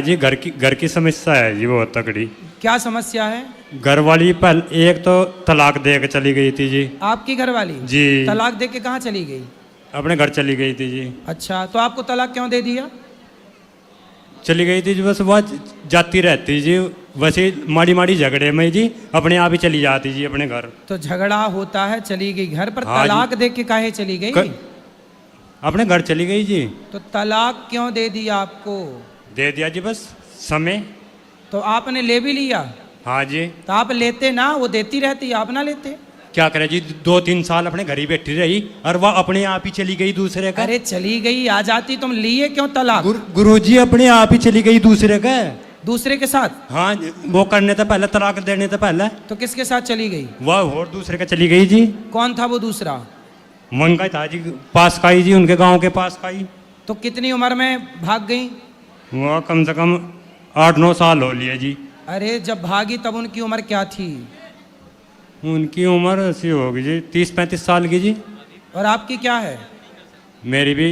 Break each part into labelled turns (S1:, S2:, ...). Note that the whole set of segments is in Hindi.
S1: जी घर की समस्या है जी बहुत तकड़ी।
S2: क्या समस्या है?
S1: घर वाली पहले एक तो तलाक दे के चली गई थी जी।
S2: आपकी घरवाली
S1: जी।
S2: तलाक दे के कहाँ चली गई?
S1: अपने घर चली गई थी जी।
S2: अच्छा, तो आपको तलाक क्यों दे दिया?
S1: चली गई थी जी, बस वह जाती रहती जी, वैसे माड़ी माड़ी झगड़े में जी अपने आप ही चली जाती जी अपने घर।
S2: तो झगड़ा होता है, चली गई घर पर।
S1: हाँ जी।
S2: तलाक दे के काहे चली गई?
S1: अपने घर चली गई जी।
S2: तो तलाक क्यों दे दिया आपको?
S1: दे दिया जी बस समय।
S2: तो आपने ले भी लिया?
S1: हाँ जी।
S2: तो आप लेते ना, वो देती रहती, आप ना लेते?
S1: क्या करे जी, 2-3 साल अपने घर ही बैठी रही और वह अपने आप ही चली गई दूसरे का।
S2: अरे चली गई, आ जाती, तुम लिए क्यों तलाक?
S1: गुरुजी अपने आप ही चली गई दूसरे का।
S2: दूसरे के साथ?
S1: हाँ, वो करने तो पहले, तलाक देने तो पहले।
S2: तो किसके साथ चली गई?
S1: वह और दूसरे का चली गई जी।
S2: कौन था वो दूसरा?
S1: मंगा था जी, पास का ही जी, उनके गांव के पास का ही।
S2: तो कितनी उम्र में भाग गई?
S1: वह कम से कम 8-9 साल हो लिए जी।
S2: अरे जब भागी तब उनकी उम्र क्या थी?
S1: उनकी उम्र ऐसी होगी जी 30-35 साल की जी।
S2: और आपकी क्या है?
S1: मेरी भी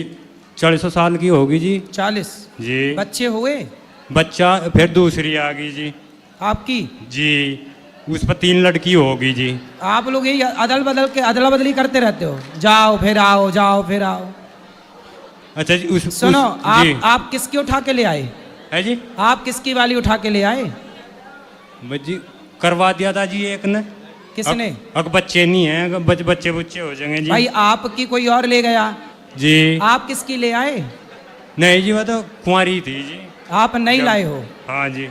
S1: 40 साल की होगी जी।
S2: 40?
S1: जी।
S2: बच्चे हुए?
S1: बच्चा फिर दूसरी आ गई जी।
S2: आपकी?
S1: जी, उस पर 3 लड़की होगी जी।
S2: आप लोग यही अदला बदली करते रहते हो, जाओ फिर आओ, जाओ फिर आओ।
S1: अच्छा जी।
S2: सुनो,
S1: जी।
S2: आप किसकी उठा के ले आए?
S1: है जी।
S2: आप किसकी वाली उठा के ले आए?
S1: बस जी करवा दिया था जी एक ने।
S2: किसने?
S1: अब बच्चे नहीं हैं, अगर बच्चे हो जाएंगे जी।
S2: भाई आपकी कोई और ले गया?
S1: जी।
S2: आप किसकी ले आए?
S1: नहीं जी, वह तो कुंवारी थी जी।
S2: आप नहीं लाए हो?
S1: हाँ जी।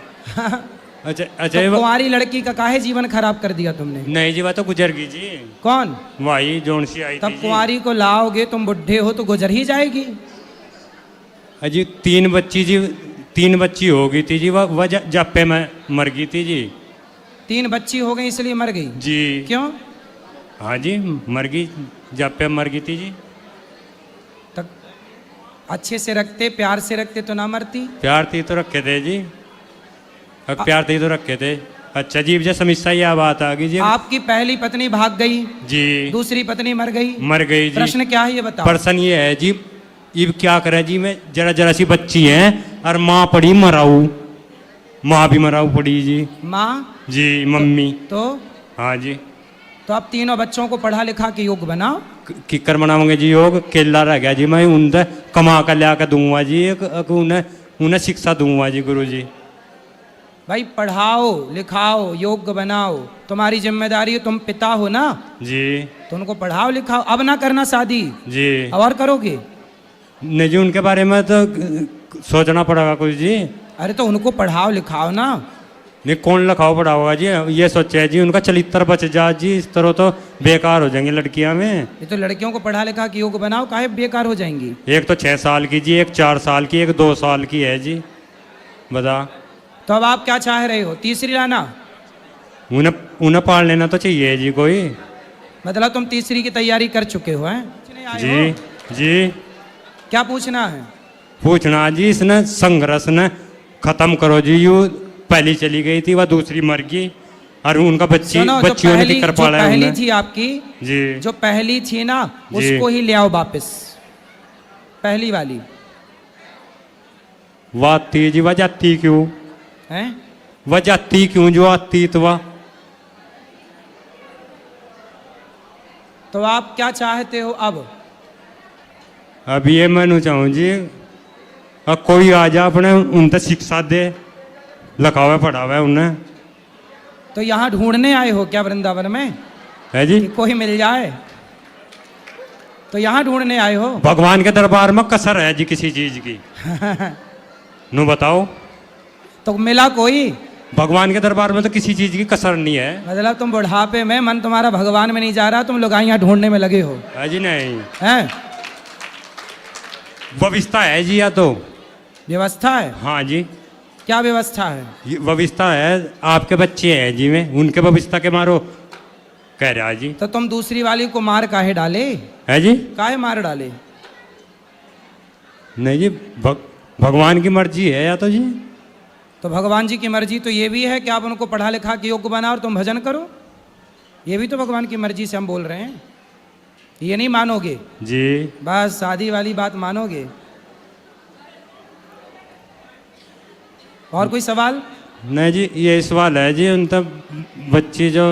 S1: अच्छा अच्छा।
S2: तो कुंवारी लड़की का काहे जीवन खराब कर दिया तुमने?
S1: नहीं जी, वह तो गुजर गई जी।
S2: कौन?
S1: वही जोन सी आई थी
S2: तब
S1: जी।
S2: कुंवारी को लाओगे, तुम बुढ़े हो तो गुजर ही जाएगी।
S1: अजी 3 बच्ची हो गई थी जी, वह जापे में मर गई थी जी।
S2: 3 बच्ची हो गई इसलिए मर गई?
S1: जी।
S2: क्यों?
S1: हाँ जी, मर गई, जापे में मर गई थी जी।
S2: तक अच्छे से रखते, प्यार से रखते तो ना मरती?
S1: प्यार थी तो रखे थे जी, प्यार थी तो रखे थे। अच्छा जी, जब समस्या यह बात आ गई जी।
S2: आपकी पहली पत्नी भाग गई
S1: जी।
S2: दूसरी पत्नी मर गई?
S1: मर गई जी।
S2: प्रश्न क्या है ये बताओ?
S1: प्रश्न ये है जी, अब क्या करे जी, मैं जरा सी बच्ची है और माँ पड़ी मराऊ, माँ भी मराऊ पड़ी जी।
S2: माँ?
S1: जी, मम्मी।
S2: तो
S1: हाँ जी।
S2: तो आप तीनों बच्चों को पढ़ा लिखा के योग्य बनाओ।
S1: किकर बनाओगे जी योग? केला रह गया जी, मैं उनसे कमा कर ला कर दूंगा जी, उन्हें शिक्षा दूंगा जी गुरु जी।
S2: भाई पढ़ाओ लिखाओ योग्य बनाओ, तुम्हारी जिम्मेदारी है, तुम पिता हो ना
S1: जी।
S2: तो उनको पढ़ाओ लिखाओ। अब ना करना शादी
S1: जी।
S2: और करोगे?
S1: नहीं जी, उनके बारे में तो सोचना पड़ेगा कुछ जी।
S2: अरे तो उनको पढ़ाओ लिखाओ ना।
S1: नहीं, कौन लिखाओ पढ़ाओगा जी, ये सोचे जी उनका चरित्र बच जा जी, इस तरह तो बेकार हो जाएंगी लड़कियां में।
S2: ये तो लड़कियों को पढ़ा लिखा के योग्य बनाओ, काहे बेकार हो जाएंगी?
S1: एक तो 6 साल की जी, एक 4 साल की, एक 2 साल की है जी। बता।
S2: तो अब आप क्या चाह रहे हो? तीसरी लाना?
S1: उन्हें पाल लेना तो चाहिए जी कोई।
S2: मतलब तुम तीसरी की तैयारी कर चुके हो हैं?
S1: जी। जी।
S2: क्या पूछना है?
S1: पूछना जी, इसने संघर्ष ने खत्म करो जी। यू पहली चली गई थी, वह दूसरी मर गई और उनका बच्चियों ने दिक्कत पा रहा है।
S2: पहली थी आपकी
S1: जी,
S2: जो पहली थी ना, उसको ही ले आओ वापस, पहली वाली।
S1: वह आती जी, वह जाती क्यों?
S2: हैं?
S1: वह जाती क्यों जो आती तो वह?
S2: तो आप क्या चाहते हो अब?
S1: अब ये मैं चाहूँ जी, अब कोई आ जा अपने उनसे शिक्षा दे, लिखावे पढ़ावे उन्हें।
S2: तो यहाँ ढूंढने आए हो क्या वृंदावन में?
S1: है जी।
S2: कि कोई मिल जाए तो यहाँ ढूंढने आए हो?
S1: भगवान के दरबार में कसर है जी किसी चीज की? नु बताओ।
S2: तो मिला कोई?
S1: भगवान के दरबार में तो किसी चीज की कसर नहीं है।
S2: मतलब तुम बुढ़ापे में मन तुम्हारा भगवान में नहीं जा रहा, तुम लोग यहाँ ढूंढने में लगे हो?
S1: है जी। नहीं
S2: हैं?
S1: व्यवस्था है जी, या तो
S2: व्यवस्था है?
S1: हाँ जी।
S2: क्या व्यवस्था है?
S1: व्यवस्था है, आपके बच्चे हैं जी, में उनके व्यवस्था के मारो कह रहा जी।
S2: तो तुम दूसरी वाली को मार काहे डाले?
S1: है जी।
S2: काहे मार डाले?
S1: नहीं जी, भगवान की मर्जी है या तो जी।
S2: तो भगवान जी की मर्जी तो ये भी है कि आप उनको पढ़ा लिखा के योग्य बनाओ और तुम भजन करो, ये भी तो भगवान की मर्जी से हम बोल रहे हैं। ये नहीं मानोगे
S1: जी?
S2: बस शादी वाली बात मानोगे? और कोई सवाल?
S1: नहीं जी, ये सवाल है जी, उन तब बच्ची जो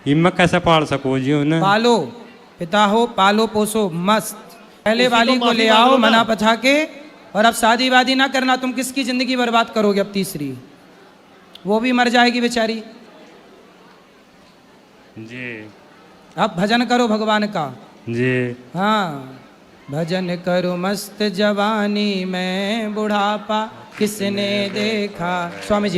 S1: हिम्मत कैसे पाल सको जी उन्हें?
S2: पालो, पिता हो पालो पोसो मस्त। पहले
S3: उसी
S2: वाली
S3: को
S2: को
S3: माफी
S2: ले
S3: मांग
S2: आओ
S3: लो ना।
S2: मना पछा के, और अब शादी वादी ना करना, तुम किसकी जिंदगी बर्बाद करोगे? अब तीसरी वो भी मर जाएगी बेचारी।
S1: जी
S2: अब भजन करो भगवान का।
S1: जी।
S2: हाँ, भजन करो मस्त जवानी में बुढ़ापा किसने देखा। स्वामी जी।